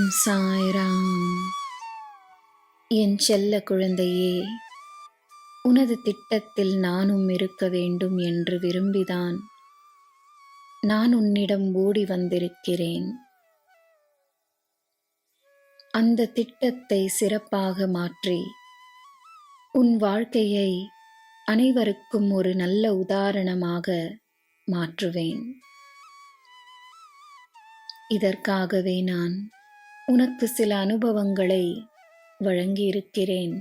ஓம் சாய்ராம். என் செல்ல குழந்தையே, உனது திட்டத்தில் நானும் இருக்க வேண்டும் என்று விரும்பிதான் நான் உன்னிடம் ஓடி வந்திருக்கிறேன். அந்த திட்டத்தை சிறப்பாக மாற்றி உன் வாழ்க்கையை அனைவருக்கும் ஒரு நல்ல உதாரணமாக மாற்றுவேன். இதற்காகவே நான் உனக்கு சில அனுபவங்களை வழங்கியிருக்கிறேன்.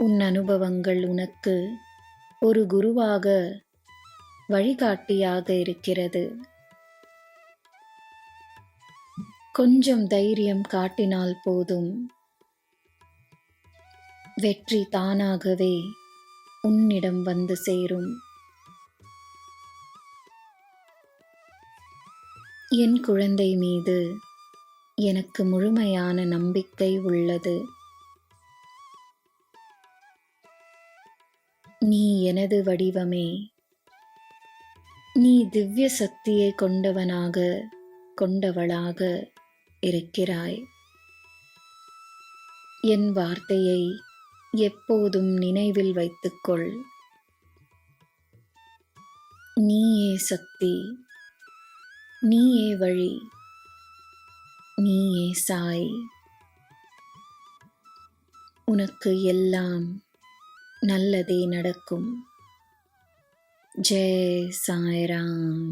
உன் அனுபவங்கள் உனக்கு ஒரு குருவாக, வழிகாட்டியாக இருக்கிறது. கொஞ்சம் தைரியம் காட்டினால் போதும், வெற்றி தானாகவே உன்னிடம் வந்து சேரும். என் குழந்தை மீது எனக்கு முழுமையான நம்பிக்கை உள்ளது. நீ எனது வடிவமே. நீ திவ்ய சக்தியை கொண்டவளாக இருக்கிறாய். என் வார்த்தையை எப்போதும் நினைவில் வைத்துக்கொள். நீயே சக்தி, நீயே வழி, நீயே சாய். உனக்கு எல்லாம் நல்லதே நடக்கும். ஜெய் சாய்ராம்.